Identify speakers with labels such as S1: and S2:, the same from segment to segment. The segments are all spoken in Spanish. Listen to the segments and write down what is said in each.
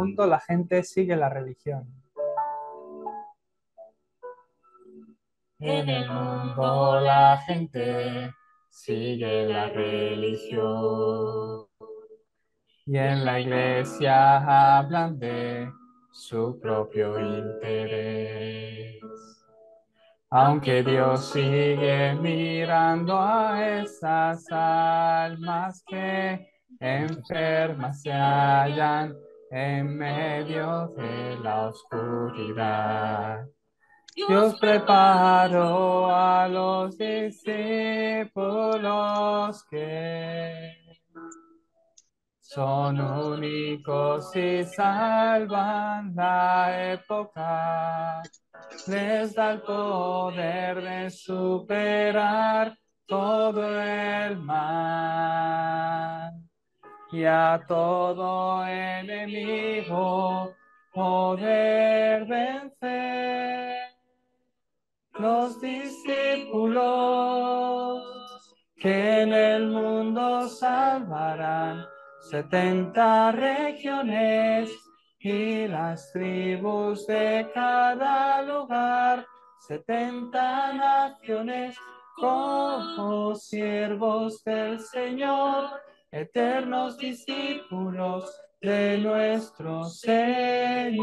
S1: mundo la gente sigue la religión.
S2: En el mundo la gente sigue la religión
S1: Y en la iglesia hablan de
S2: su propio interés.
S1: aunque Dios sigue mirando a esas almas que enfermas se hallan en medio de la oscuridad. Dios preparó a los discípulos que son únicos y salvan la época. Les da el poder de superar todo el mal y a todo enemigo poder vencer. Los discípulos que en el mundo salvarán 70 regiones y las tribus de cada lugar, 70 naciones como siervos del Señor, eternos discípulos de nuestro Señor.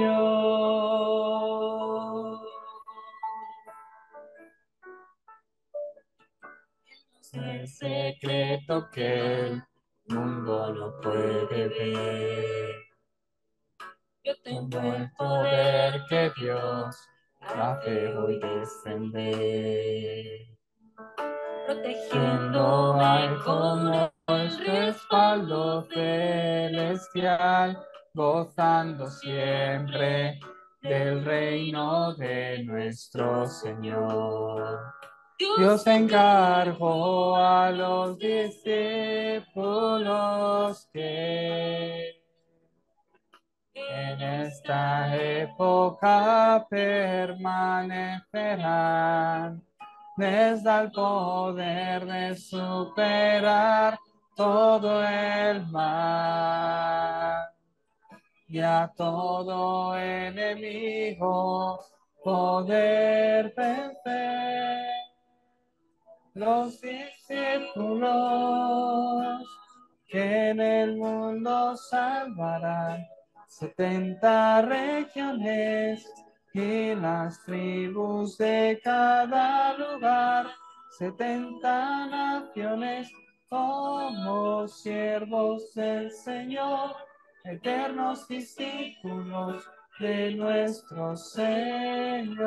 S2: El secreto que el mundo no puede ver. Yo tengo el poder que Dios hace hoy descender, protegiéndome con el respaldo celestial, gozando siempre del reino de nuestro Señor.
S1: Dios encargó a los discípulos que en esta época permanecerán. Les da el poder de superar todo el mal y a todo enemigo poder vencer. Los discípulos que en el mundo salvarán 70 regiones y las tribus de cada lugar, 70 naciones como siervos del Señor, eternos discípulos de nuestro Señor.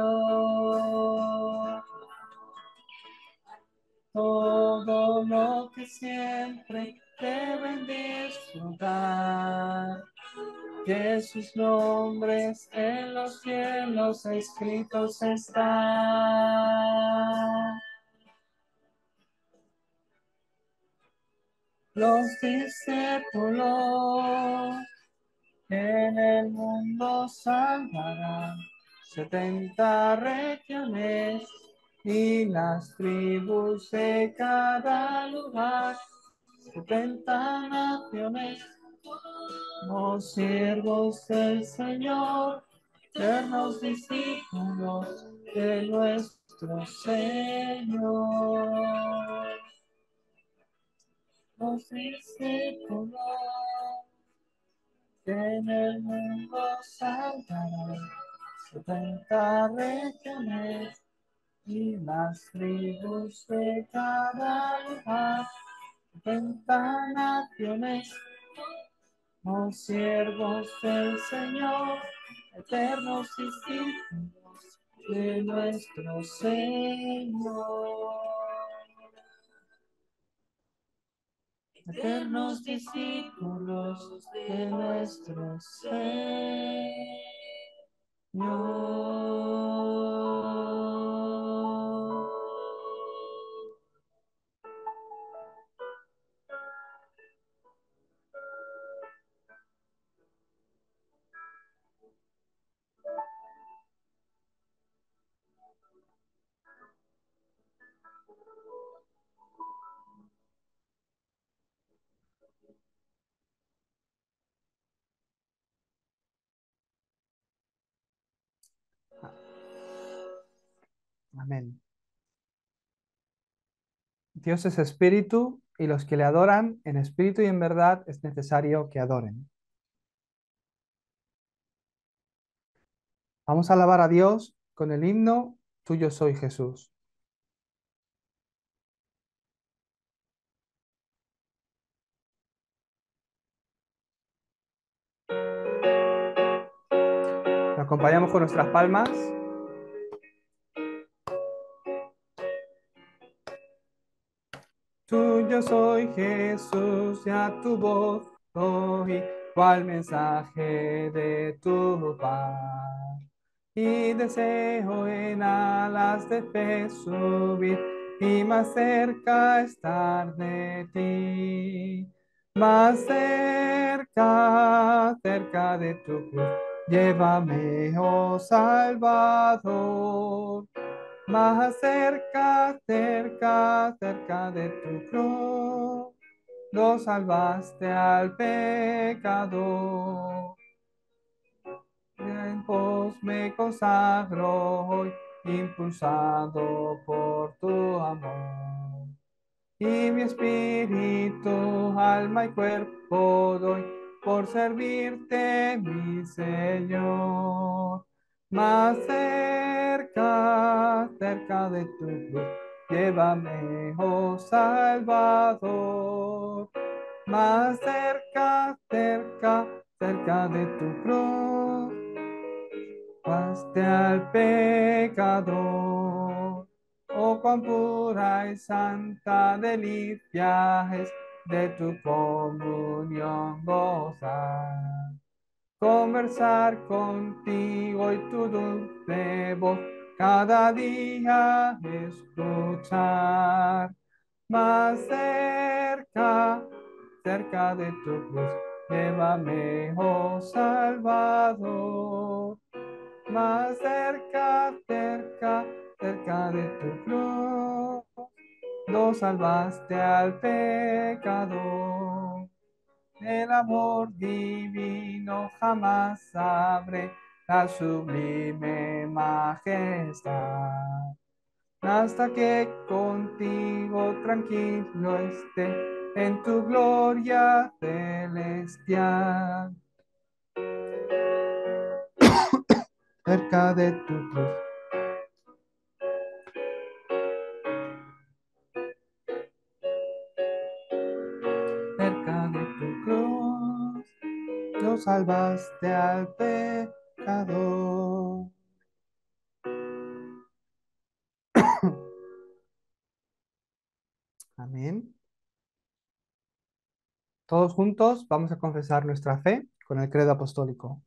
S1: Todo lo que siempre deben disfrutar, que sus nombres en los cielos escritos están. Los discípulos en el mundo salvarán 70 regiones y las tribus de cada lugar, 70 naciones, como siervos del Señor, eternos discípulos de nuestro Señor. Los discípulos que en el mundo saltarán 70 regiones y las tribus de cada lugar, 70 naciones, oh siervos del Señor, eternos discípulos de nuestro Señor. Eternos discípulos de nuestro Señor.
S2: Amén. Dios es espíritu y los que le adoran en espíritu y en verdad es necesario que adoren. Vamos a alabar a Dios con el himno Tuyo soy Jesús. Lo acompañamos con nuestras palmas. Tuyo soy Jesús, y a tu voz oí, cual mensaje de tu paz. Y deseo en alas de fe subir y más cerca estar de ti. Más cerca, cerca de tu cruz, llévame, oh Salvador. Más cerca, cerca, cerca de tu cruz, lo salvaste al pecador. En pos me consagro hoy, impulsado por tu amor. Y mi espíritu, alma y cuerpo doy por servirte, mi Señor. Más cerca, cerca de tu cruz, llévame, oh Salvador. Más cerca, cerca, cerca de tu cruz, paste al pecador. Oh, cuán pura y santa delicia es de tu comunión gozar. Conversar contigo y tu dulce voz cada día escuchar. Más cerca, cerca de tu cruz, llévame, oh Salvador. Más cerca, cerca, cerca de tu cruz, lo salvaste al pecador. El amor divino jamás sabré la sublime majestad. Hasta que contigo tranquilo esté en tu gloria celestial. Cerca de tu cruz, cerca de tu cruz, lo salvaste al pecador. Amén. Todos juntos vamos a confesar nuestra fe con el credo apostólico.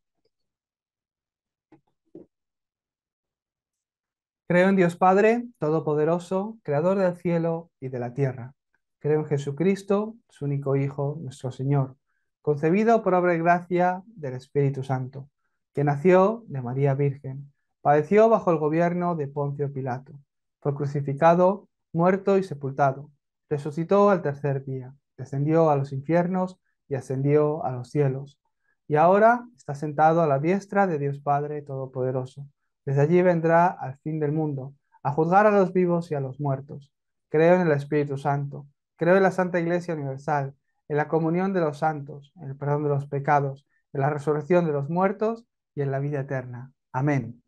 S2: Creo en Dios Padre, Todopoderoso, Creador del cielo y de la tierra. Creo en Jesucristo, su único Hijo, nuestro Señor, concebido por obra y gracia del Espíritu Santo, que nació de María Virgen, padeció bajo el gobierno de Poncio Pilato, fue crucificado, muerto y sepultado, resucitó al tercer día, descendió a los infiernos y ascendió a los cielos, y ahora está sentado a la diestra de Dios Padre Todopoderoso. Desde allí vendrá al fin del mundo, a juzgar a los vivos y a los muertos. Creo en el Espíritu Santo, creo en la Santa Iglesia Universal, en la comunión de los santos, en el perdón de los pecados, en la resurrección de los muertos y en la vida eterna. Amén.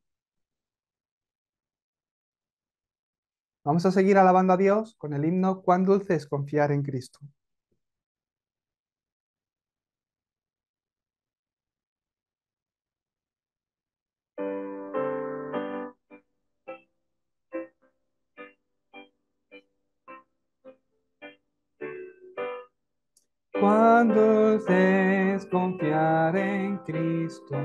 S2: Vamos a seguir alabando a Dios con el himno Cuán dulce es confiar en Cristo. Cuán dulce es confiar en Cristo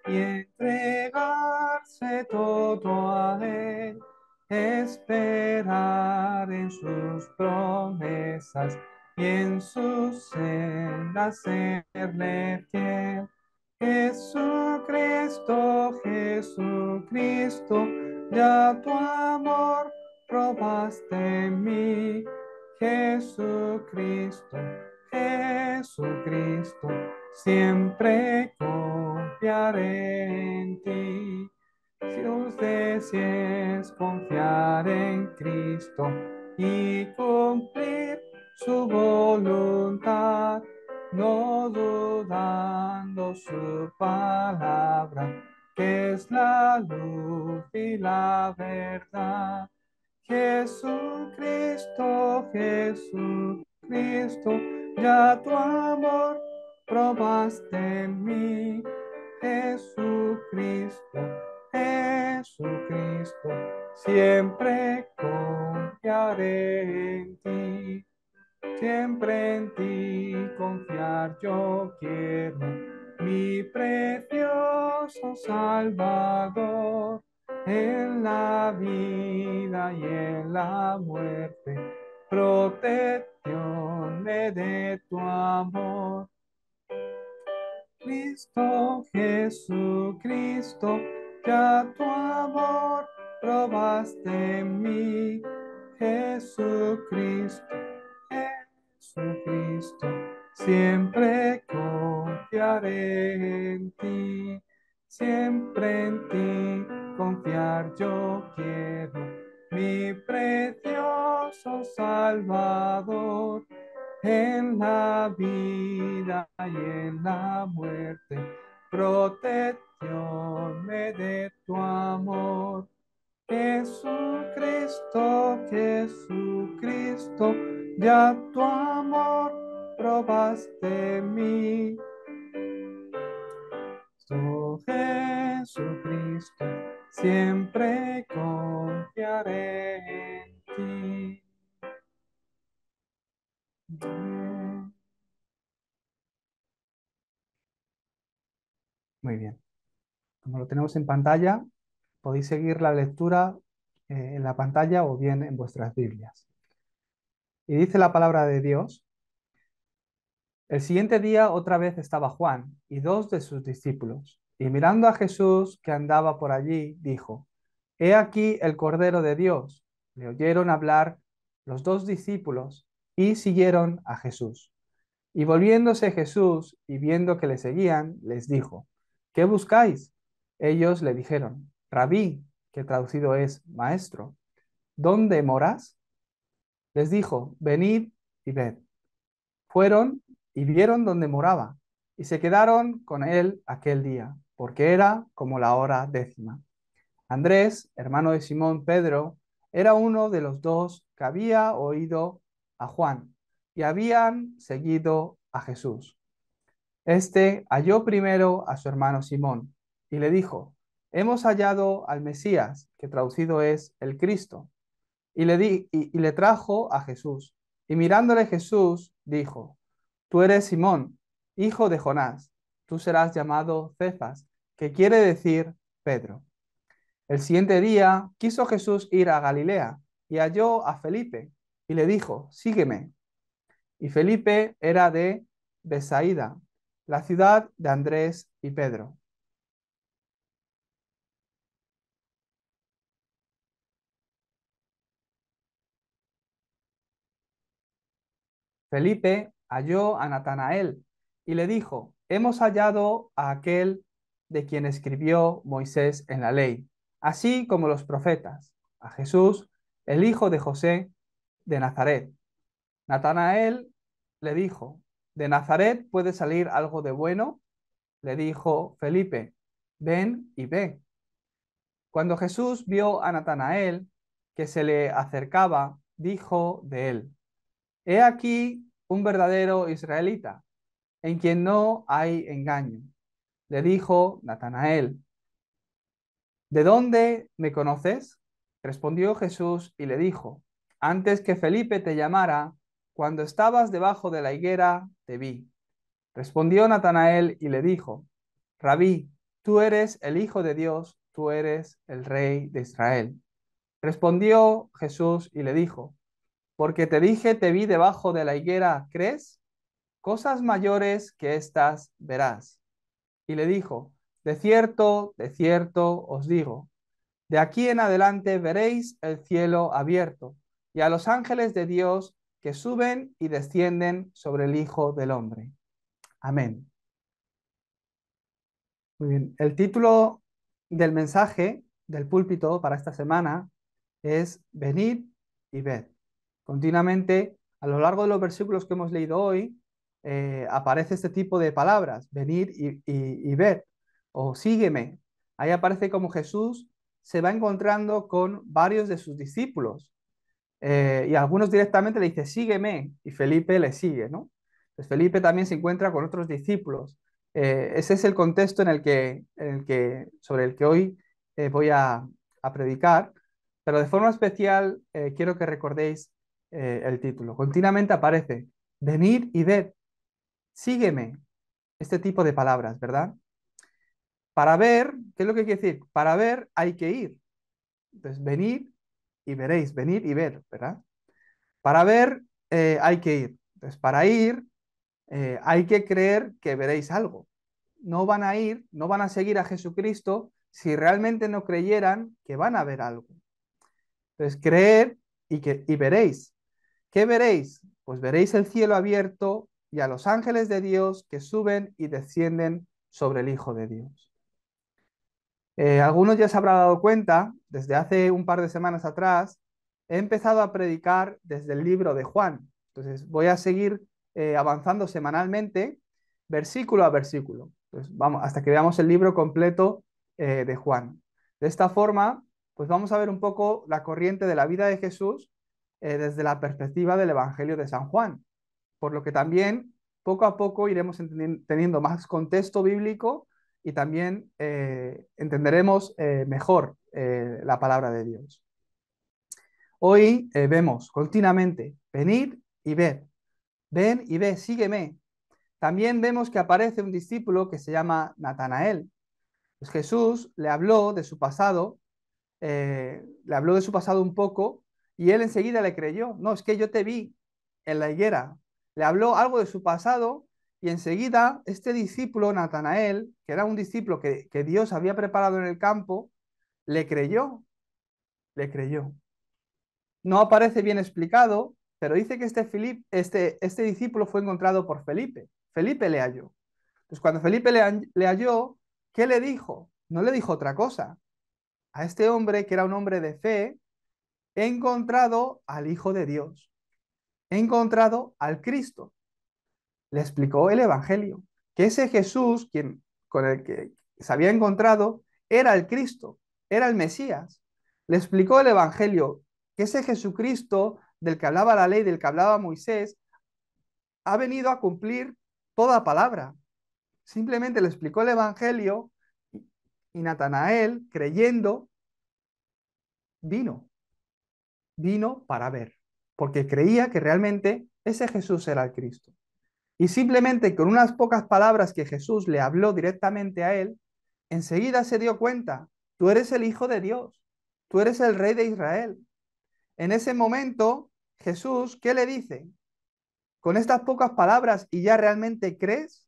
S2: y entregarse todo a Él, esperar en sus promesas y en sus sendas serle fiel. Jesucristo, Jesucristo, ya tu amor probaste en mí. Jesucristo, Jesucristo, siempre confiaré en ti. Dulce si es confiar en Cristo y cumplir su voluntad, no dudando su palabra, que es la luz y la verdad. Jesucristo, Jesucristo, ya tu amor probaste en mí. Jesucristo, Jesucristo, siempre confiaré en ti. Siempre en ti confiar yo quiero, mi precioso Salvador, en la vida y en la muerte, protección me dé tu amor. Cristo, Jesucristo, ya tu amor probaste en mí. Jesucristo, Jesucristo, siempre confiaré en ti, siempre en ti confiar yo quiero, mi precioso Salvador, en la vida y en la muerte, protección me dé tu amor. Jesucristo, Jesucristo, ya tu amor probaste en mí. Oh Jesucristo, siempre confiaré en ti. Muy bien. Como lo tenemos en pantalla, podéis seguir la lectura en la pantalla o bien en vuestras Biblias. Y dice la palabra de Dios: el siguiente día otra vez estaba Juan y dos de sus discípulos, y mirando a Jesús que andaba por allí, dijo: He aquí el Cordero de Dios. Le oyeron hablar los dos discípulos y siguieron a Jesús. Y volviéndose Jesús y viendo que le seguían, les dijo: ¿Qué buscáis? Ellos le dijeron: Rabí, que traducido es maestro, ¿dónde moras? Les dijo: Venid y ved. Fueron y vieron dónde moraba, y se quedaron con él aquel día, porque era como la hora 10. Andrés, hermano de Simón Pedro, era uno de los dos que había oído a Juan y habían seguido a Jesús. Este halló primero a su hermano Simón y le dijo: Hemos hallado al Mesías, que traducido es el Cristo. Y le trajo a Jesús. Y mirándole Jesús, dijo: Tú eres Simón, hijo de Jonás. Tú serás llamado Cefas, que quiere decir Pedro. El siguiente día quiso Jesús ir a Galilea y halló a Felipe y le dijo: Sígueme. Y Felipe era de Besaida, la ciudad de Andrés y Pedro. Felipe halló a Natanael y le dijo: Hemos hallado a aquel de quien escribió Moisés en la ley, así como los profetas, a Jesús, el hijo de José de Nazaret. Natanael le dijo: ¿De Nazaret puede salir algo de bueno? Le dijo Felipe: Ven y ve. Cuando Jesús vio a Natanael que se le acercaba, dijo de él: He aquí un verdadero israelita, en quien no hay engaño. Le dijo Natanael: ¿De dónde me conoces? Respondió Jesús y le dijo: Antes que Felipe te llamara, cuando estabas debajo de la higuera, te vi. Respondió Natanael y le dijo: Rabí, tú eres el Hijo de Dios, tú eres el Rey de Israel. Respondió Jesús y le dijo: Porque te dije, te vi debajo de la higuera, ¿crees? Cosas mayores que estas verás. Y le dijo: de cierto os digo, de aquí en adelante veréis el cielo abierto y a los ángeles de Dios que suben y descienden sobre el Hijo del Hombre. Amén. Muy bien. El título del mensaje del púlpito para esta semana es venid y ved. Continuamente, a lo largo de los versículos que hemos leído hoy, aparece este tipo de palabras, venid y ved, o sígueme. Ahí aparece como Jesús se va encontrando con varios de sus discípulos. Y algunos directamente le dice, sígueme, y Felipe le sigue, ¿no? Pues Felipe también se encuentra con otros discípulos. Ese es el contexto sobre el que hoy voy a predicar, pero de forma especial quiero que recordéis el título. Continuamente aparece, venid y ved, sígueme, este tipo de palabras, ¿verdad? Para ver, ¿qué es lo que quiere decir? Para ver hay que ir. Entonces, venid y veréis, venid y ver, ¿verdad? Para ver hay que ir. Entonces, para ir hay que creer que veréis algo. No van a ir, no van a seguir a Jesucristo si realmente no creyeran que van a ver algo. Entonces, creer y veréis. ¿Qué veréis? Pues veréis el cielo abierto y a los ángeles de Dios que suben y descienden sobre el Hijo de Dios. Algunos ya se habrán dado cuenta, desde hace un par de semanas atrás, he empezado a predicar desde el libro de Juan. Entonces voy a seguir avanzando semanalmente, versículo a versículo. Entonces, vamos, hasta que veamos el libro completo de Juan. De esta forma, pues vamos a ver un poco la corriente de la vida de Jesús desde la perspectiva del Evangelio de San Juan. Por lo que también poco a poco iremos teniendo más contexto bíblico y también entenderemos mejor la palabra de Dios. Hoy vemos continuamente, venid y ved, ven y ve, sígueme. También vemos que aparece un discípulo que se llama Natanael. Pues Jesús le habló de su pasado un poco y él enseguida le creyó. No, es que yo te vi en la higuera. Le habló algo de su pasado y enseguida este discípulo, Natanael, que era un discípulo que Dios había preparado en el campo, le creyó, le creyó. No aparece bien explicado, pero dice que este discípulo fue encontrado por Felipe. Felipe le halló. Pues cuando Felipe le halló, ¿qué le dijo? No le dijo otra cosa. A este hombre, que era un hombre de fe, he encontrado al Hijo de Dios, he encontrado al Cristo. Le explicó el Evangelio, que ese Jesús con el que se había encontrado era el Cristo, era el Mesías. Le explicó el Evangelio, que ese Jesucristo del que hablaba la ley, del que hablaba Moisés, ha venido a cumplir toda palabra. Simplemente le explicó el Evangelio y Natanael, creyendo, vino. Vino para ver, porque creía que realmente ese Jesús era el Cristo. Y simplemente con unas pocas palabras que Jesús le habló directamente a él, enseguida se dio cuenta, tú eres el Hijo de Dios, tú eres el Rey de Israel. En ese momento, Jesús, ¿qué le dice? Con estas pocas palabras, ¿y ya realmente crees?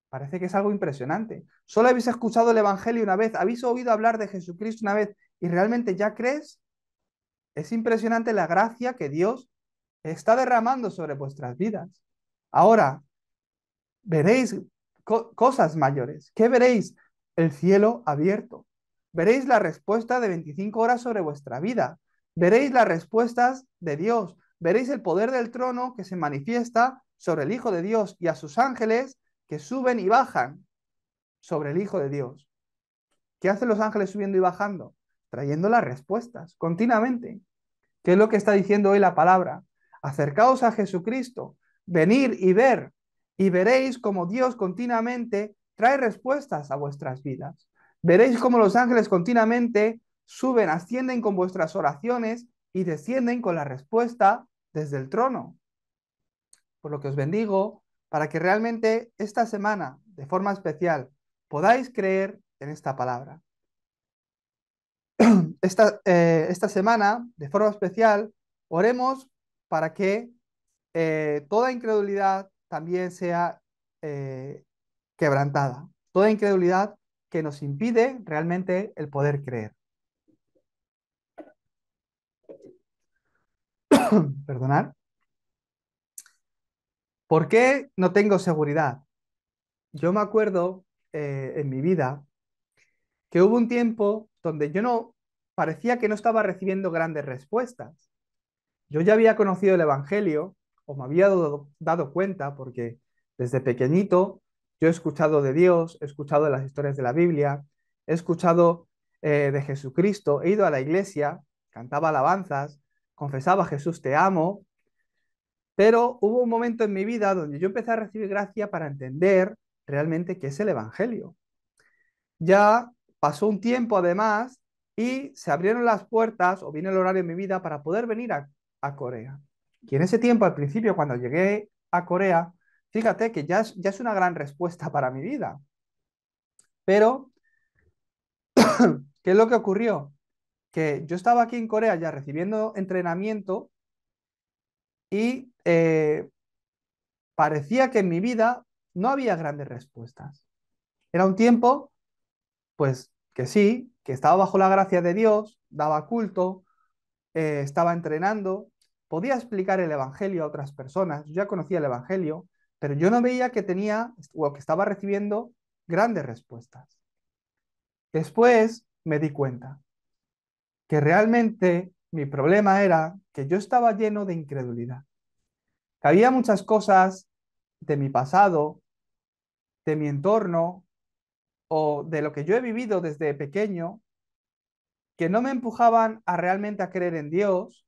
S2: Parece que es algo impresionante. Solo habéis escuchado el Evangelio una vez, habéis oído hablar de Jesucristo una vez, ¿y realmente ya crees? Es impresionante la gracia que Dios está derramando sobre vuestras vidas. Ahora, veréis cosas mayores. ¿Qué veréis? El cielo abierto. Veréis la respuesta de 25 horas sobre vuestra vida. Veréis las respuestas de Dios. Veréis el poder del trono que se manifiesta sobre el Hijo de Dios y a sus ángeles que suben y bajan sobre el Hijo de Dios. ¿Qué hacen los ángeles subiendo y bajando? Trayendo las respuestas continuamente. ¿Qué es lo que está diciendo hoy la palabra? Acercaos a Jesucristo, venir y ver, y veréis cómo Dios continuamente trae respuestas a vuestras vidas. Veréis cómo los ángeles continuamente suben, ascienden con vuestras oraciones y descienden con la respuesta desde el trono. Por lo que os bendigo para que realmente esta semana, de forma especial, podáis creer en esta palabra. Esta semana, de forma especial, oremos para que toda incredulidad también sea eh, quebrantada. Toda incredulidad que nos impide realmente el poder creer. Perdonad. ¿Por qué no tengo seguridad? Yo me acuerdo en mi vida que hubo un tiempo donde yo no parecía que no estaba recibiendo grandes respuestas. Yo ya había conocido el Evangelio, o me había dado cuenta, porque desde pequeñito yo he escuchado de Dios, he escuchado de las historias de la Biblia, he escuchado de Jesucristo, he ido a la iglesia, cantaba alabanzas, confesaba Jesús te amo, pero hubo un momento en mi vida donde yo empecé a recibir gracia para entender realmente qué es el Evangelio. Ya pasó un tiempo además y se abrieron las puertas o vino el horario en mi vida para poder venir a Corea. Y en ese tiempo, al principio, cuando llegué a Corea, fíjate que ya es una gran respuesta para mi vida. Pero, ¿qué es lo que ocurrió? Que yo estaba aquí en Corea ya recibiendo entrenamiento y parecía que en mi vida no había grandes respuestas. Era un tiempo, pues, que sí, que estaba bajo la gracia de Dios, daba culto, estaba entrenando, podía explicar el Evangelio a otras personas, yo ya conocía el Evangelio, pero yo no veía que tenía o que estaba recibiendo grandes respuestas. Después me di cuenta que realmente mi problema era que yo estaba lleno de incredulidad. Que había muchas cosas de mi pasado, de mi entorno o de lo que yo he vivido desde pequeño que no me empujaban a realmente a creer en Dios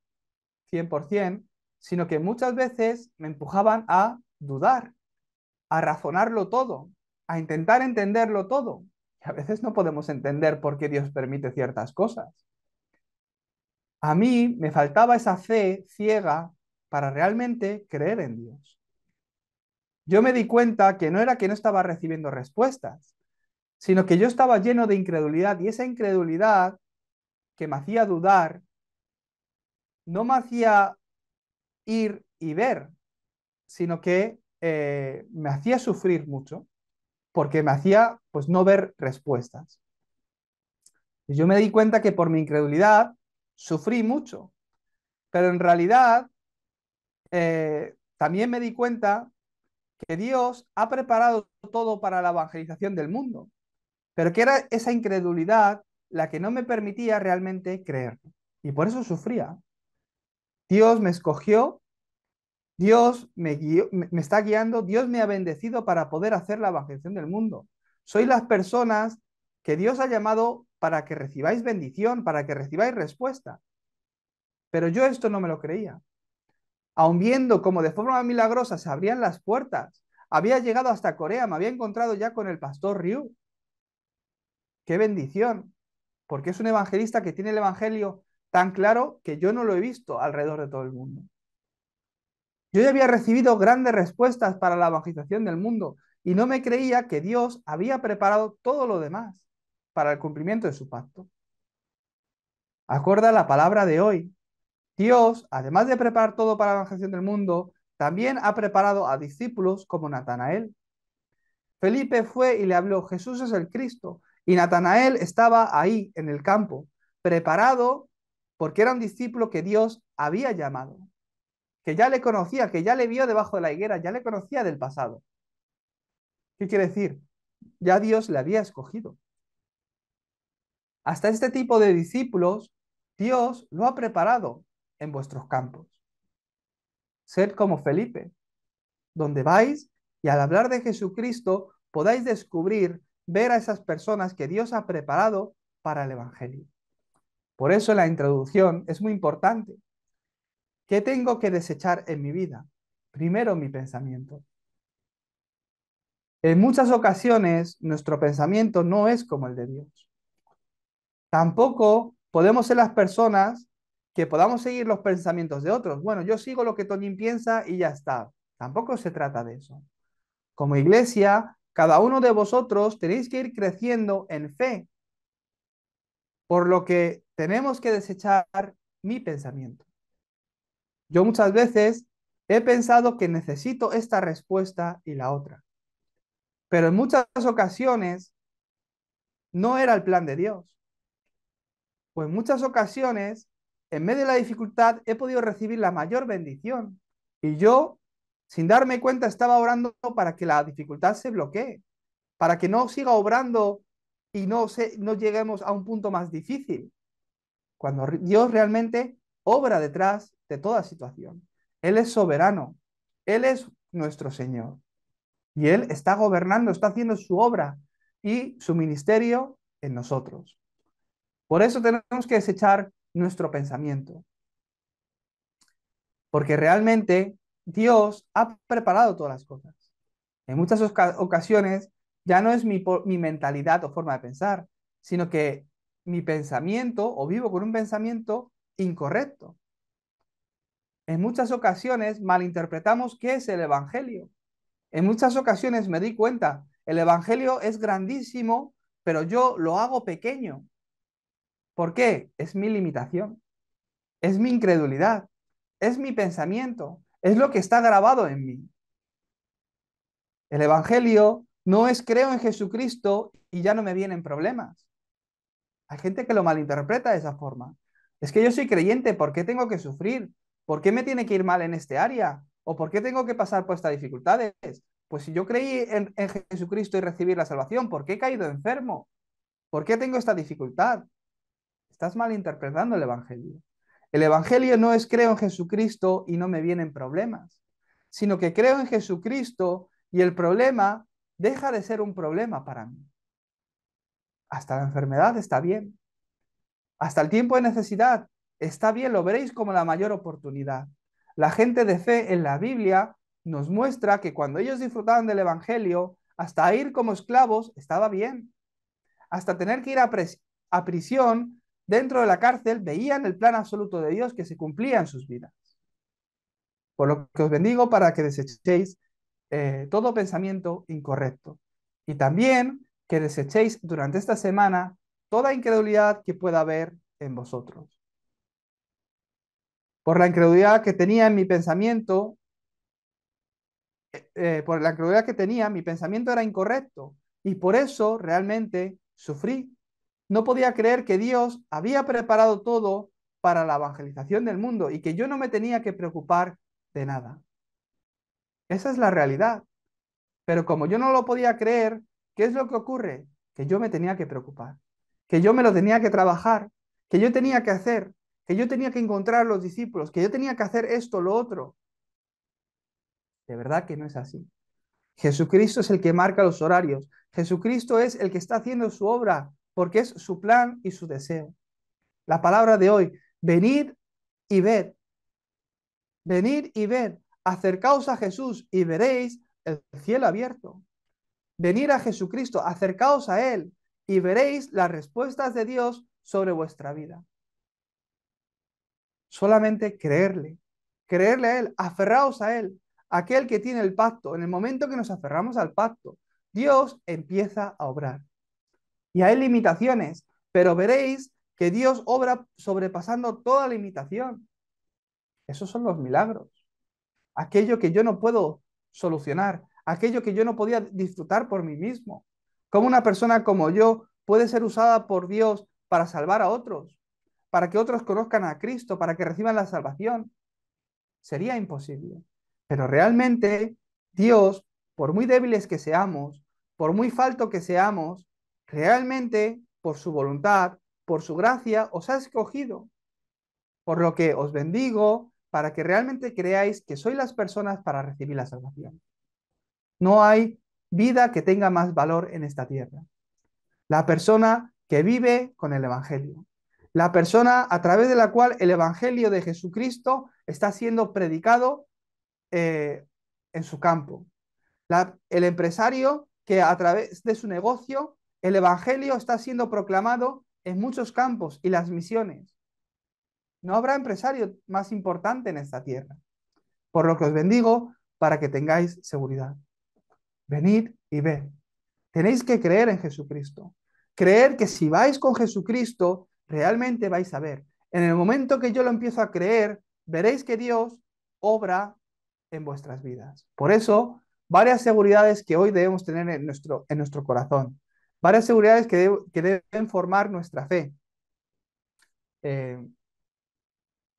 S2: 100%, sino que muchas veces me empujaban a dudar, a razonarlo todo, a intentar entenderlo todo. Y a veces no podemos entender por qué Dios permite ciertas cosas. A mí me faltaba esa fe ciega para realmente creer en Dios. Yo me di cuenta que no era que no estaba recibiendo respuestas, sino que yo estaba lleno de incredulidad y esa incredulidad que me hacía dudar no me hacía ir y ver, sino que me hacía sufrir mucho porque me hacía pues no ver respuestas. Y yo me di cuenta que por mi incredulidad sufrí mucho, pero en realidad también me di cuenta que Dios ha preparado todo para la evangelización del mundo, pero que era esa incredulidad la que no me permitía realmente creer. Y por eso sufría. Dios me escogió, Dios me está guiando, Dios me ha bendecido para poder hacer la evangelización del mundo. Sois las personas que Dios ha llamado para que recibáis bendición, para que recibáis respuesta. Pero yo esto no me lo creía. Aun viendo cómo de forma milagrosa se abrían las puertas, había llegado hasta Corea, me había encontrado ya con el pastor Ryu. ¡Qué bendición! Porque es un evangelista que tiene el evangelio tan claro que yo no lo he visto alrededor de todo el mundo. Yo ya había recibido grandes respuestas para la evangelización del mundo y no me creía que Dios había preparado todo lo demás para el cumplimiento de su pacto. Acorda la palabra de hoy. Dios, además de preparar todo para la evangelización del mundo, también ha preparado a discípulos como Natanael. Felipe fue y le habló, Jesús es el Cristo. Y Natanael estaba ahí en el campo, preparado porque era un discípulo que Dios había llamado, que ya le conocía, que ya le vio debajo de la higuera, ya le conocía del pasado. ¿Qué quiere decir? Ya Dios le había escogido. Hasta este tipo de discípulos, Dios lo ha preparado en vuestros campos. Sed como Felipe, donde vais y al hablar de Jesucristo podáis descubrir, ver a esas personas que Dios ha preparado para el Evangelio. Por eso la introducción es muy importante. ¿Qué tengo que desechar en mi vida? Primero, mi pensamiento. En muchas ocasiones nuestro pensamiento no es como el de Dios. Tampoco podemos ser las personas que podamos seguir los pensamientos de otros. Bueno, yo sigo lo que Toñín piensa y ya está. Tampoco se trata de eso. Como iglesia, cada uno de vosotros tenéis que ir creciendo en fe, por lo que tenemos que desechar mi pensamiento. Yo muchas veces he pensado que necesito esta respuesta y la otra, pero en muchas ocasiones no era el plan de Dios. O en muchas ocasiones, en medio de la dificultad, he podido recibir la mayor bendición. Y yo, sin darme cuenta, estaba orando para que la dificultad se bloquee, para que no siga obrando y no lleguemos a un punto más difícil, cuando Dios realmente obra detrás de toda situación. Él es soberano, Él es nuestro Señor y Él está gobernando, está haciendo su obra y su ministerio en nosotros. Por eso tenemos que desechar nuestro pensamiento, porque realmente Dios ha preparado todas las cosas. En muchas ocasiones ya no es mi mentalidad o forma de pensar, sino que mi pensamiento o vivo con un pensamiento incorrecto. En muchas ocasiones malinterpretamos qué es el Evangelio. En muchas ocasiones me di cuenta, el Evangelio es grandísimo, pero yo lo hago pequeño. ¿Por qué? Es mi limitación, es mi incredulidad, es mi pensamiento, es lo que está grabado en mí. El Evangelio no es creo en Jesucristo y ya no me vienen problemas. Hay gente que lo malinterpreta de esa forma. Es que yo soy creyente, ¿por qué tengo que sufrir? ¿Por qué me tiene que ir mal en este área? ¿O por qué tengo que pasar por estas dificultades? Pues si yo creí en Jesucristo y recibí la salvación, ¿por qué he caído enfermo? ¿Por qué tengo esta dificultad? Estás malinterpretando el Evangelio. El Evangelio no es creo en Jesucristo y no me vienen problemas, sino que creo en Jesucristo y el problema deja de ser un problema para mí. Hasta la enfermedad está bien. Hasta el tiempo de necesidad está bien, lo veréis como la mayor oportunidad. La gente de fe en la Biblia nos muestra que cuando ellos disfrutaban del Evangelio, hasta ir como esclavos estaba bien. Hasta tener que ir a prisión dentro de la cárcel, veían el plan absoluto de Dios que se cumplía en sus vidas. Por lo que os bendigo para que desechéis todo pensamiento incorrecto. Y también que desechéis durante esta semana toda incredulidad que pueda haber en vosotros. Por la incredulidad que tenía en mi pensamiento, por la incredulidad que tenía, mi pensamiento era incorrecto y por eso realmente sufrí. No podía creer que Dios había preparado todo para la evangelización del mundo y que yo no me tenía que preocupar de nada. Esa es la realidad. Pero como yo no lo podía creer, ¿qué es lo que ocurre? Que yo me tenía que preocupar, que yo me lo tenía que trabajar, que yo tenía que hacer, que yo tenía que encontrar los discípulos, que yo tenía que hacer esto, lo otro. De verdad que no es así. Jesucristo es el que marca los horarios. Jesucristo es el que está haciendo su obra porque es su plan y su deseo. La palabra de hoy, venid y ved, venid y ved, acercaos a Jesús y veréis el cielo abierto. Venid a Jesucristo, acercaos a Él y veréis las respuestas de Dios sobre vuestra vida. Solamente creerle, creerle a Él, aferraos a Él, aquel que tiene el pacto. En el momento que nos aferramos al pacto, Dios empieza a obrar. Y hay limitaciones, pero veréis que Dios obra sobrepasando toda limitación. Esos son los milagros. Aquello que yo no puedo solucionar, aquello que yo no podía disfrutar por mí mismo. ¿Cómo una persona como yo puede ser usada por Dios para salvar a otros, para que otros conozcan a Cristo, para que reciban la salvación? Sería imposible. Pero realmente Dios, por muy débiles que seamos, por muy falto que seamos, realmente por su voluntad, por su gracia, os ha escogido. Por lo que os bendigo para que realmente creáis que sois las personas para recibir la salvación. No hay vida que tenga más valor en esta tierra. La persona que vive con el Evangelio. La persona a través de la cual el Evangelio de Jesucristo está siendo predicado en su campo. El empresario que a través de su negocio el Evangelio está siendo proclamado en muchos campos y las misiones. No habrá empresario más importante en esta tierra. Por lo que os bendigo para que tengáis seguridad. Venid y ved. Tenéis que creer en Jesucristo. Creer que si vais con Jesucristo, realmente vais a ver. En el momento que yo lo empiezo a creer, veréis que Dios obra en vuestras vidas. Por eso, varias seguridades que hoy debemos tener en nuestro corazón. Varias seguridades que deben formar nuestra fe. En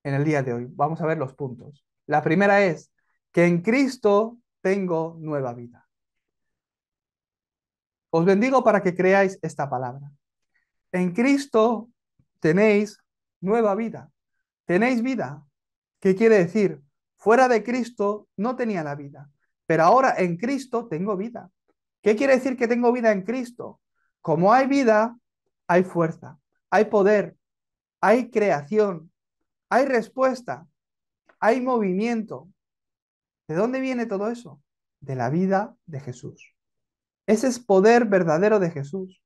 S2: el día de hoy. Vamos a ver los puntos. La primera es que en Cristo tengo nueva vida. Os bendigo para que creáis esta palabra. En Cristo tenéis nueva vida, tenéis vida. ¿Qué quiere decir? Fuera de Cristo no tenía la vida, pero ahora en Cristo tengo vida. ¿Qué quiere decir que tengo vida en Cristo? Como hay vida, hay fuerza, hay poder, hay creación, hay respuesta, hay movimiento. ¿De dónde viene todo eso? De la vida de Jesús. Ese es poder verdadero de Jesús.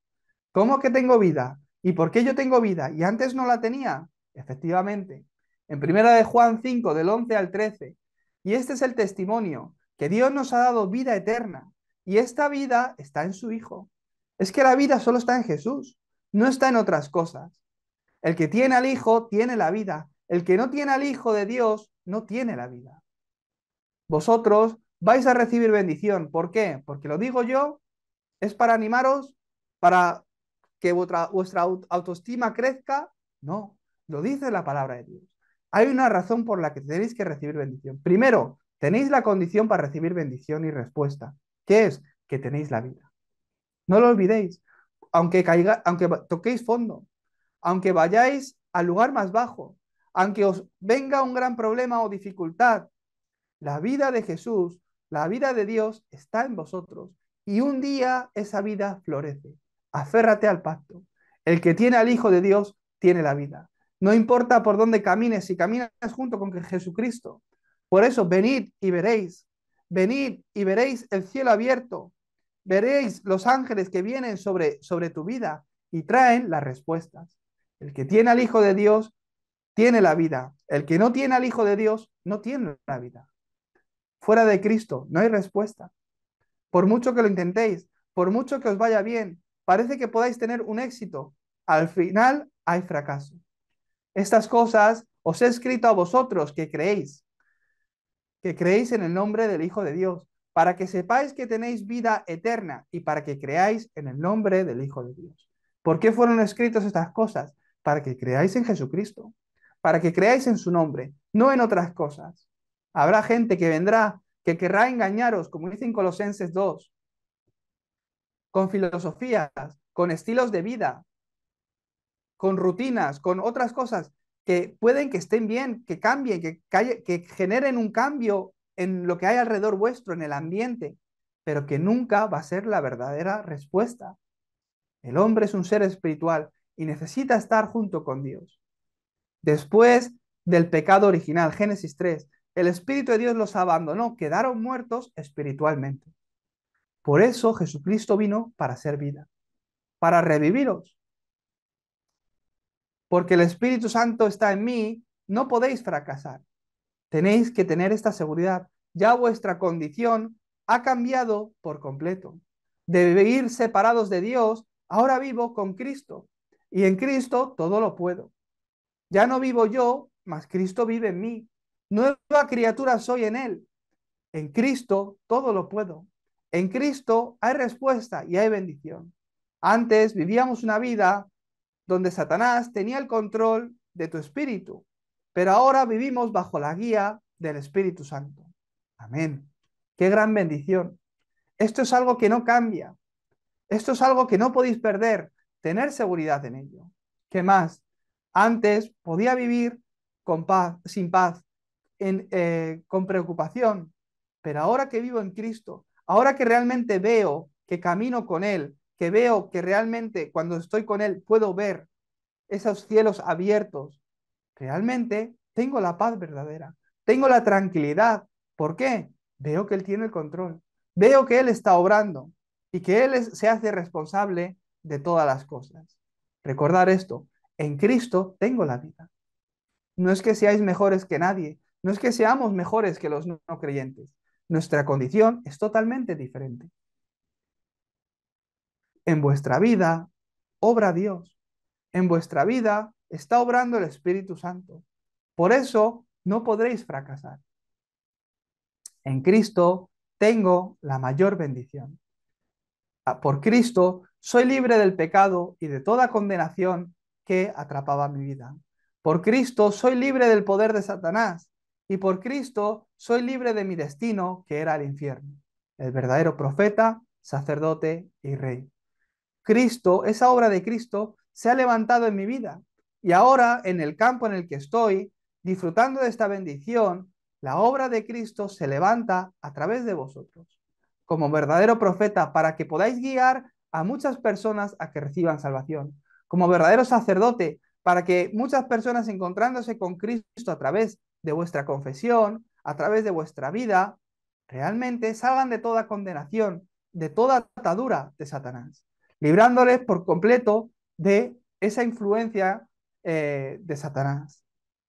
S2: ¿Cómo que tengo vida? ¿Y por qué yo tengo vida? ¿Y antes no la tenía? Efectivamente. En primera de Juan 5, del 11 al 13. Y este es el testimonio, que Dios nos ha dado vida eterna. Y esta vida está en su Hijo. Es que la vida solo está en Jesús, no está en otras cosas. El que tiene al Hijo tiene la vida. El que no tiene al Hijo de Dios no tiene la vida. Vosotros vais a recibir bendición. ¿Por qué? Porque lo digo yo, es para animaros, para que vuestra autoestima crezca. No, lo dice la palabra de Dios. Hay una razón por la que tenéis que recibir bendición. Primero, tenéis la condición para recibir bendición y respuesta. ¿Qué es? Que tenéis la vida. No lo olvidéis. Aunque toquéis fondo, aunque vayáis al lugar más bajo, aunque os venga un gran problema o dificultad, la vida de Jesús, la vida de Dios está en vosotros y un día esa vida florece. Aférrate al pacto. El que tiene al Hijo de Dios tiene la vida. No importa por dónde camines, si caminas junto con Jesucristo. Por eso, venid y veréis el cielo abierto, veréis los ángeles que vienen sobre tu vida y traen las respuestas. El que tiene al Hijo de Dios tiene la vida. El que no tiene al Hijo de Dios no tiene la vida. Fuera de Cristo no hay respuesta. Por mucho que lo intentéis, por mucho que os vaya bien, parece que podáis tener un éxito. Al final hay fracaso. Estas cosas os he escrito a vosotros que creéis en el nombre del Hijo de Dios, para que sepáis que tenéis vida eterna y para que creáis en el nombre del Hijo de Dios. ¿Por qué fueron escritas estas cosas? Para que creáis en Jesucristo, para que creáis en su nombre, no en otras cosas. Habrá gente que vendrá, que querrá engañaros, como dice en Colosenses 2, con filosofías, con estilos de vida, con rutinas, con otras cosas que pueden que estén bien, que cambien, que generen un cambio en lo que hay alrededor vuestro, en el ambiente, pero que nunca va a ser la verdadera respuesta. El hombre es un ser espiritual y necesita estar junto con Dios. Después del pecado original, Génesis 3, el Espíritu de Dios los abandonó, quedaron muertos espiritualmente. Por eso Jesucristo vino para hacer vida, para reviviros. Porque el Espíritu Santo está en mí, no podéis fracasar. Tenéis que tener esta seguridad. Ya vuestra condición ha cambiado por completo. De vivir separados de Dios, ahora vivo con Cristo. Y en Cristo todo lo puedo. Ya no vivo yo, mas Cristo vive en mí. Nueva criatura soy en Él. En Cristo todo lo puedo. En Cristo hay respuesta y hay bendición. Antes vivíamos una vida donde Satanás tenía el control de tu espíritu, pero ahora vivimos bajo la guía del Espíritu Santo. Amén. Qué gran bendición. Esto es algo que no cambia. Esto es algo que no podéis perder. Tener seguridad en ello. ¿Qué más? Antes podía vivir con paz, sin paz, con preocupación, pero ahora que vivo en Cristo, ahora que realmente veo que camino con Él, que veo que realmente cuando estoy con Él puedo ver esos cielos abiertos, realmente tengo la paz verdadera, tengo la tranquilidad. ¿Por qué? Veo que Él tiene el control, veo que Él está obrando y que se hace responsable de todas las cosas. Recordar esto, en Cristo tengo la vida. No es que seáis mejores que nadie, no es que seamos mejores que los no creyentes. Nuestra condición es totalmente diferente. En vuestra vida obra Dios. En vuestra vida está obrando el Espíritu Santo. Por eso no podréis fracasar. En Cristo tengo la mayor bendición. Por Cristo soy libre del pecado y de toda condenación que atrapaba mi vida. Por Cristo soy libre del poder de Satanás y por Cristo soy libre de mi destino, que era el infierno. El verdadero profeta, sacerdote y rey. Cristo, esa obra de Cristo, se ha levantado en mi vida. Y ahora, en el campo en el que estoy, disfrutando de esta bendición, la obra de Cristo se levanta a través de vosotros, como verdadero profeta, para que podáis guiar a muchas personas a que reciban salvación, como verdadero sacerdote, para que muchas personas encontrándose con Cristo a través de vuestra confesión, a través de vuestra vida, realmente salgan de toda condenación, de toda atadura de Satanás, librándoles por completo de esa influencia de Satanás.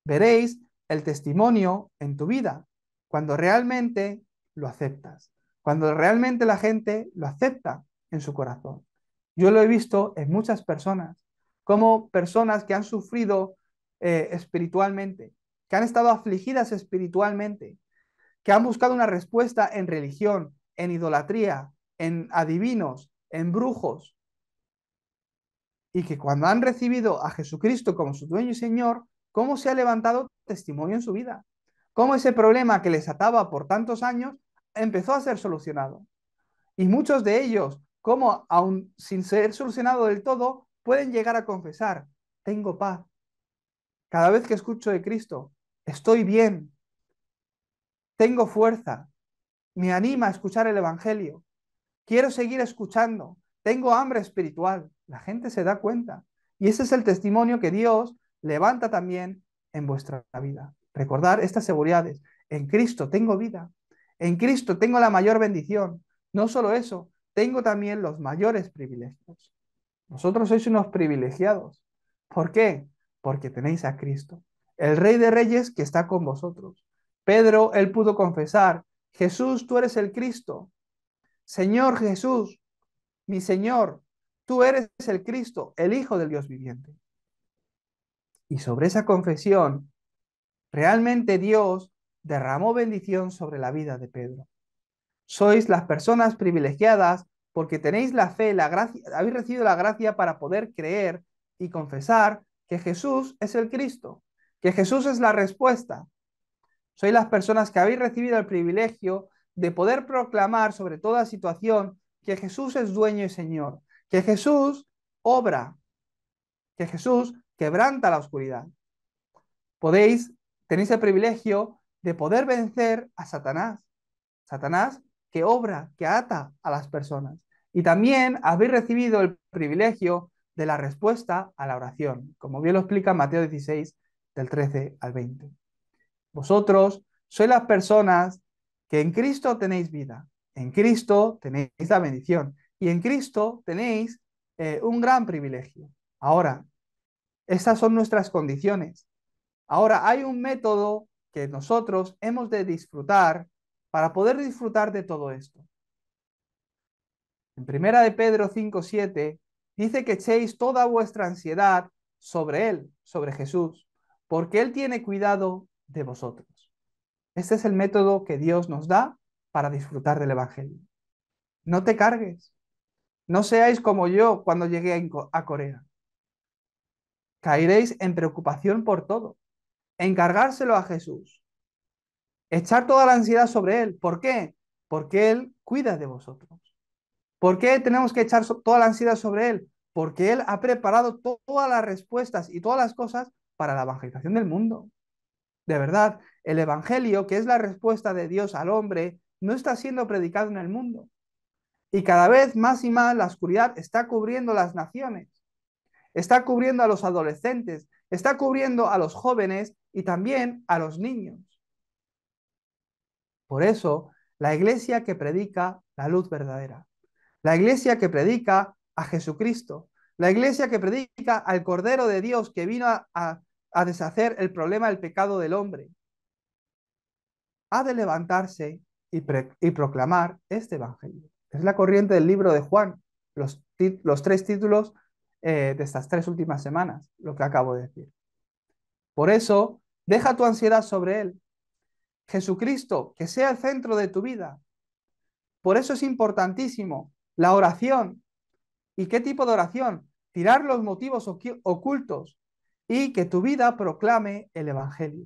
S2: Veréis el testimonio en tu vida cuando realmente lo aceptas, cuando realmente la gente lo acepta en su corazón. Yo lo he visto en muchas personas, como personas que han sufrido espiritualmente, que han estado afligidas espiritualmente, que han buscado una respuesta en religión, en idolatría, en adivinos, en brujos, y que cuando han recibido a Jesucristo como su dueño y Señor, cómo se ha levantado testimonio en su vida, cómo ese problema que les ataba por tantos años empezó a ser solucionado. Y muchos de ellos, como aún sin ser solucionado del todo, pueden llegar a confesar, tengo paz. Cada vez que escucho de Cristo, estoy bien, tengo fuerza, me anima a escuchar el Evangelio, quiero seguir escuchando, tengo hambre espiritual. La gente se da cuenta. Y ese es el testimonio que Dios levanta también en vuestra vida. Recordar estas seguridades. En Cristo tengo vida. En Cristo tengo la mayor bendición. No solo eso, tengo también los mayores privilegios. Vosotros sois unos privilegiados. ¿Por qué? Porque tenéis a Cristo, el Rey de Reyes que está con vosotros. Pedro, él pudo confesar, Jesús, tú eres el Cristo. Señor Jesús, mi Señor, tú eres el Cristo, el Hijo del Dios viviente. Y sobre esa confesión, realmente Dios derramó bendición sobre la vida de Pedro. Sois las personas privilegiadas porque tenéis la fe, la gracia, habéis recibido la gracia para poder creer y confesar que Jesús es el Cristo, que Jesús es la respuesta. Sois las personas que habéis recibido el privilegio de poder proclamar sobre toda situación que Jesús es dueño y Señor, que Jesús obra, que Jesús quebranta la oscuridad. Tenéis el privilegio de poder vencer a Satanás. Satanás que obra, que ata a las personas. Y también habéis recibido el privilegio de la respuesta a la oración, como bien lo explica Mateo 16, del 13 al 20. Vosotros sois las personas que en Cristo tenéis vida, en Cristo tenéis la bendición y en Cristo tenéis un gran privilegio. Ahora, estas son nuestras condiciones. Ahora, hay un método que nosotros hemos de disfrutar para poder disfrutar de todo esto. En primera de Pedro 5:7 dice que echéis toda vuestra ansiedad sobre Él, sobre Jesús, porque Él tiene cuidado de vosotros. Este es el método que Dios nos da para disfrutar del Evangelio. No te cargues. No seáis como yo cuando llegué a Corea. Caeréis en preocupación por todo. Encargárselo a Jesús. Echar toda la ansiedad sobre Él. ¿Por qué? Porque Él cuida de vosotros. ¿Por qué tenemos que echar toda la ansiedad sobre Él? Porque Él ha preparado todas las respuestas y todas las cosas para la evangelización del mundo. De verdad, el Evangelio, que es la respuesta de Dios al hombre, no está siendo predicado en el mundo. Y cada vez más y más la oscuridad está cubriendo las naciones, está cubriendo a los adolescentes, está cubriendo a los jóvenes y también a los niños. Por eso, la iglesia que predica la luz verdadera, la iglesia que predica a Jesucristo, la iglesia que predica al Cordero de Dios que vino a deshacer el problema del pecado del hombre, ha de levantarse y proclamar este evangelio. Es la corriente del libro de Juan, los tres títulos de estas 3 últimas semanas, lo que acabo de decir. Por eso, deja tu ansiedad sobre Él. Jesucristo, que sea el centro de tu vida. Por eso es importantísimo la oración. ¿Y qué tipo de oración? Tirar los motivos ocultos y que tu vida proclame el Evangelio.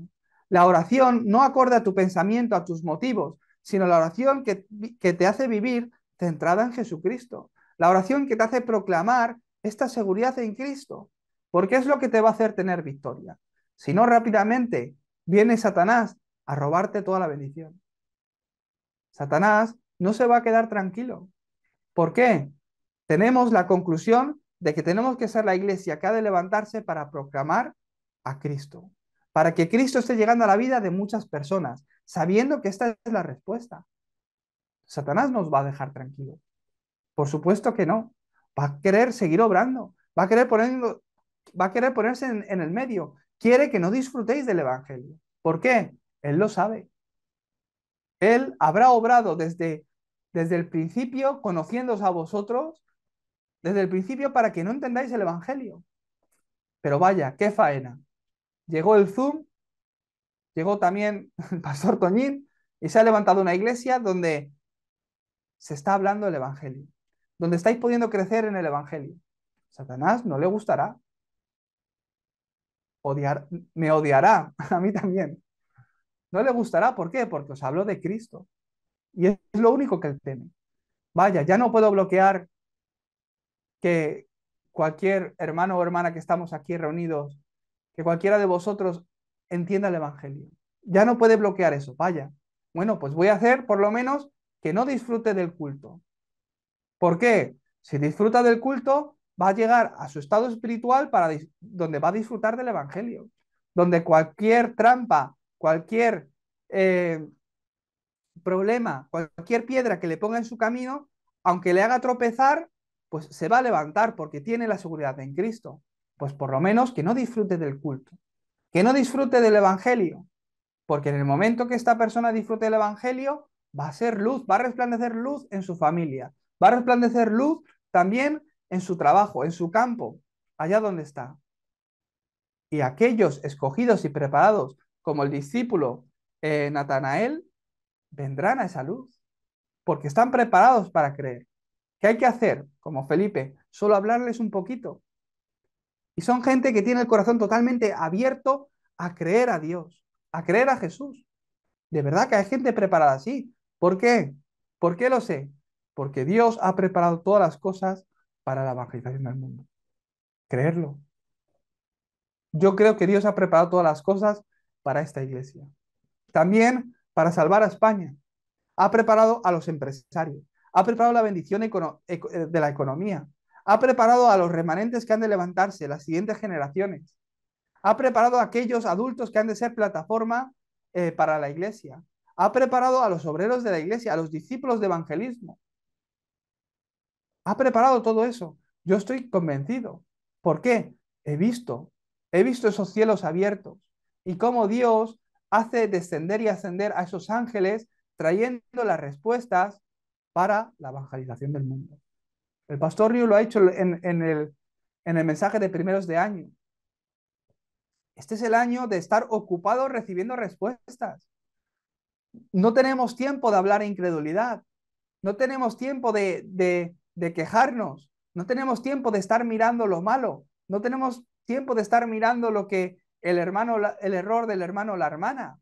S2: La oración no acorde a tu pensamiento, a tus motivos, sino la oración que te hace vivir centrada en Jesucristo. La oración que te hace proclamar esta seguridad en Cristo, porque es lo que te va a hacer tener victoria. Si no, rápidamente viene Satanás a robarte toda la bendición. Satanás no se va a quedar tranquilo. ¿Por qué? Tenemos la conclusión de que tenemos que ser la iglesia que ha de levantarse para proclamar a Cristo, para que Cristo esté llegando a la vida de muchas personas, sabiendo que esta es la respuesta. Satanás nos va a dejar tranquilos. Por supuesto que no. Va a querer seguir obrando, va a querer ponerse en el medio. Quiere que no disfrutéis del Evangelio. ¿Por qué? Él lo sabe. Él habrá obrado desde el principio, conociéndoos a vosotros, desde el principio para que no entendáis el Evangelio. Pero vaya, qué faena. Llegó el Zoom, llegó también el pastor Toñín y se ha levantado una iglesia donde se está hablando el Evangelio, donde estáis pudiendo crecer en el Evangelio. Satanás no le gustará, me odiará, a mí también. No le gustará, ¿por qué? Porque os hablo de Cristo. Y es lo único que él teme. Vaya, ya no puedo bloquear que cualquier hermano o hermana que estamos aquí reunidos, que cualquiera de vosotros entienda el Evangelio. Ya no puede bloquear eso, vaya. Bueno, pues voy a hacer por lo menos que no disfrute del culto. ¿Por qué? Si disfruta del culto, va a llegar a su estado espiritual donde va a disfrutar del Evangelio, donde cualquier trampa, cualquier eh, problema, cualquier piedra que le ponga en su camino, aunque le haga tropezar, pues se va a levantar porque tiene la seguridad en Cristo. Pues por lo menos que no disfrute del culto, que no disfrute del Evangelio, porque en el momento que esta persona disfrute del Evangelio, va a ser luz, va a resplandecer luz en su familia, va a resplandecer luz también en su trabajo, en su campo, allá donde está. Y aquellos escogidos y preparados, como el discípulo Natanael, vendrán a esa luz, porque están preparados para creer. ¿Qué hay que hacer? Como Felipe, solo hablarles un poquito. Y son gente que tiene el corazón totalmente abierto a creer a Dios, a creer a Jesús. De verdad que hay gente preparada así. ¿Por qué? ¿Por qué lo sé? Porque Dios ha preparado todas las cosas para la evangelización del mundo. Creerlo. Yo creo que Dios ha preparado todas las cosas para esta iglesia. También para salvar a España. Ha preparado a los empresarios. Ha preparado la bendición de la economía. Ha preparado a los remanentes que han de levantarse, las siguientes generaciones. Ha preparado a aquellos adultos que han de ser plataforma para la iglesia. Ha preparado a los obreros de la iglesia, a los discípulos de evangelismo. Ha preparado todo eso. Yo estoy convencido. ¿Por qué? He visto esos cielos abiertos y cómo Dios hace descender y ascender a esos ángeles trayendo las respuestas para la evangelización del mundo. El pastor Riu lo ha hecho en el mensaje de primeros de año. Este es el año de estar ocupados recibiendo respuestas. No tenemos tiempo de hablar incredulidad. No tenemos tiempo de quejarnos. No tenemos tiempo de estar mirando lo malo. No tenemos tiempo de estar mirando lo que el error del hermano o la hermana.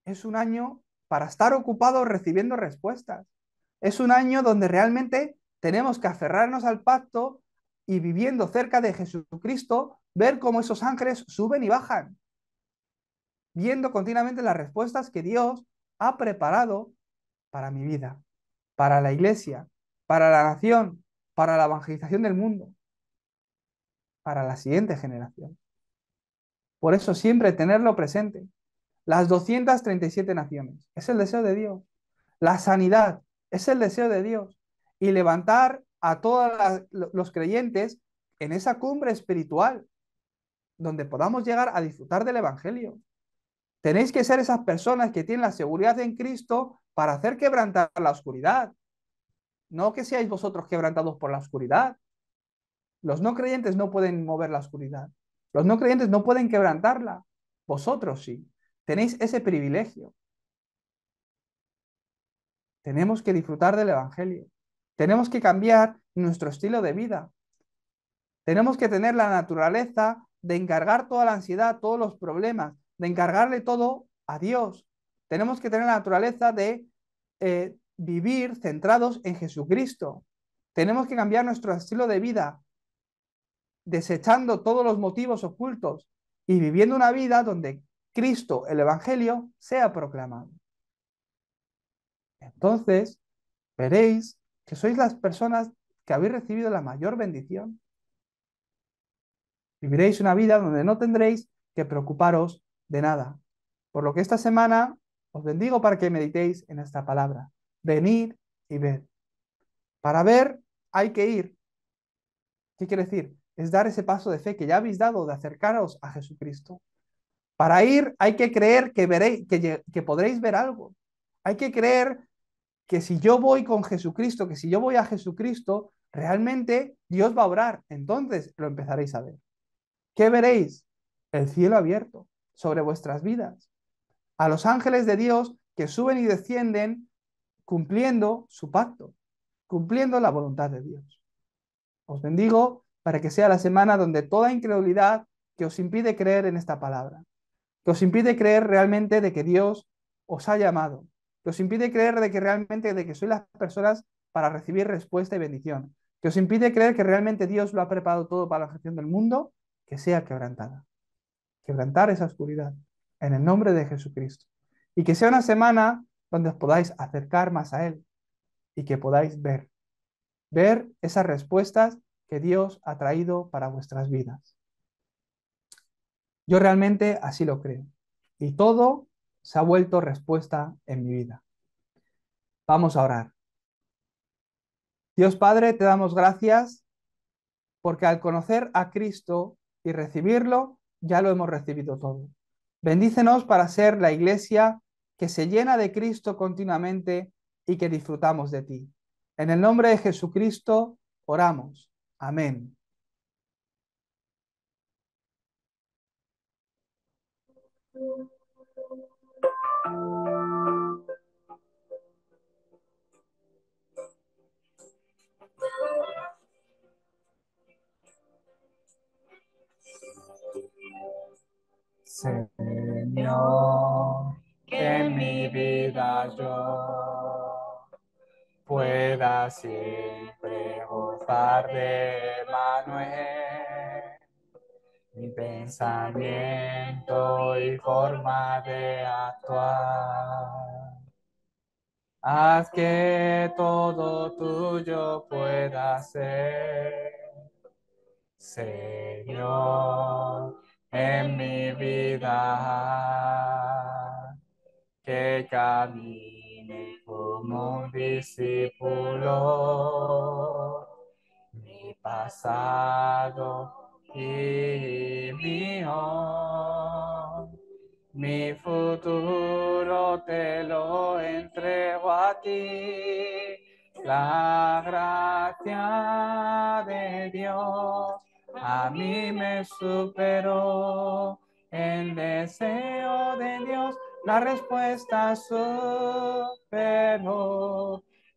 S2: Es un año para estar ocupados recibiendo respuestas. Es un año donde realmente tenemos que aferrarnos al pacto y viviendo cerca de Jesucristo, ver cómo esos ángeles suben y bajan, viendo continuamente las respuestas que Dios ha preparado para mi vida, para la iglesia, para la nación, para la evangelización del mundo, para la siguiente generación. Por eso siempre tenerlo presente. Las 237 naciones, es el deseo de Dios. La sanidad, es el deseo de Dios. Y levantar a todos los creyentes en esa cumbre espiritual, donde podamos llegar a disfrutar del Evangelio. Tenéis que ser esas personas que tienen la seguridad en Cristo para hacer quebrantar la oscuridad. No que seáis vosotros quebrantados por la oscuridad. Los no creyentes no pueden mover la oscuridad. Los no creyentes no pueden quebrantarla. Vosotros sí. Tenéis ese privilegio. Tenemos que disfrutar del Evangelio. Tenemos que cambiar nuestro estilo de vida. Tenemos que tener la naturaleza de encargar toda la ansiedad, todos los problemas, de encargarle todo a Dios. Tenemos que tener la naturaleza de vivir centrados en Jesucristo. Tenemos que cambiar nuestro estilo de vida, desechando todos los motivos ocultos y viviendo una vida donde Cristo, el Evangelio, sea proclamado. Entonces, veréis que sois las personas que habéis recibido la mayor bendición. Viviréis una vida donde no tendréis que preocuparos de nada. Por lo que esta semana os bendigo para que meditéis en esta palabra. Venid y ved. Para ver hay que ir. ¿Qué quiere decir? Es dar ese paso de fe que ya habéis dado, de acercaros a Jesucristo. Para ir hay que creer que veréis, que podréis ver algo. Hay que creer que si yo voy con Jesucristo, que si yo voy a Jesucristo, realmente Dios va a obrar. Entonces lo empezaréis a ver. ¿Qué veréis? El cielo abierto sobre vuestras vidas. A los ángeles de Dios que suben y descienden cumpliendo su pacto, cumpliendo la voluntad de Dios. Os bendigo para que sea la semana donde toda incredulidad que os impide creer en esta palabra, que os impide creer realmente de que Dios os ha llamado, que os impide creer de que realmente de que sois las personas para recibir respuesta y bendición, que os impide creer que realmente Dios lo ha preparado todo para la gestión del mundo, que sea quebrantada. Quebrantar esa oscuridad en el nombre de Jesucristo. Y que sea una semana donde os podáis acercar más a Él y que podáis ver esas respuestas que Dios ha traído para vuestras vidas. Yo realmente así lo creo. Y todo se ha vuelto respuesta en mi vida. Vamos a orar. Dios Padre, te damos gracias porque al conocer a Cristo y recibirlo, ya lo hemos recibido todo. Bendícenos para ser la iglesia que se llena de Cristo continuamente y que disfrutamos de ti. En el nombre de Jesucristo oramos. Amén. Señor, que en mi vida yo pueda siempre gozar de Manuel, mi pensamiento y forma de actuar. Haz que todo tuyo pueda ser, Señor, en mi vida, que camine como un discípulo, mi pasado y mi hoy. Mi futuro te lo entrego a ti, la gracia de Dios a mí me superó, el deseo de Dios, la respuesta superó,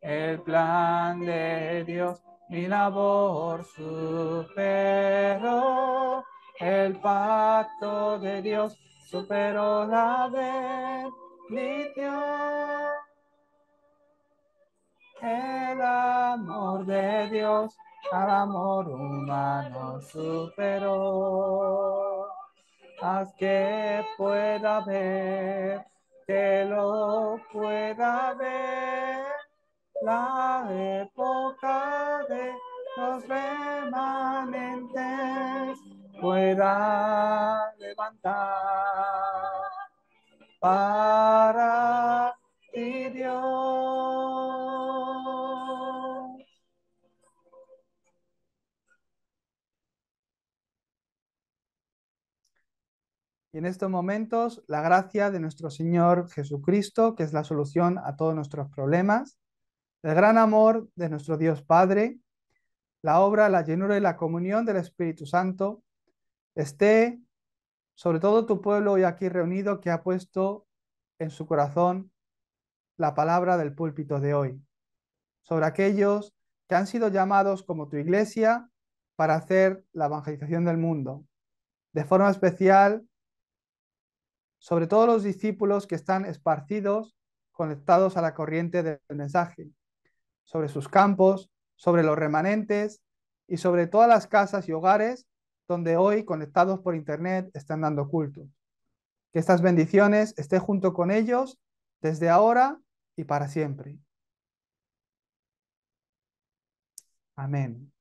S2: el plan de Dios, mi labor superó, el pacto de Dios superó la bendición. El amor de Dios al amor humano superó. Haz que pueda ver, que lo pueda ver, la época de los remanentes pueda levantar para ti, Dios. Y en estos momentos, la gracia de nuestro Señor Jesucristo, que es la solución a todos nuestros problemas, el gran amor de nuestro Dios Padre, la obra, la llenura y la comunión del Espíritu Santo, esté sobre todo tu pueblo hoy aquí reunido que ha puesto en su corazón la palabra del púlpito de hoy, sobre aquellos que han sido llamados como tu iglesia para hacer la evangelización del mundo, de forma especial sobre todos los discípulos que están esparcidos conectados a la corriente del mensaje, sobre sus campos, sobre los remanentes y sobre todas las casas y hogares donde hoy, conectados por internet, están dando culto. Que estas bendiciones estén junto con ellos desde ahora y para siempre. Amén.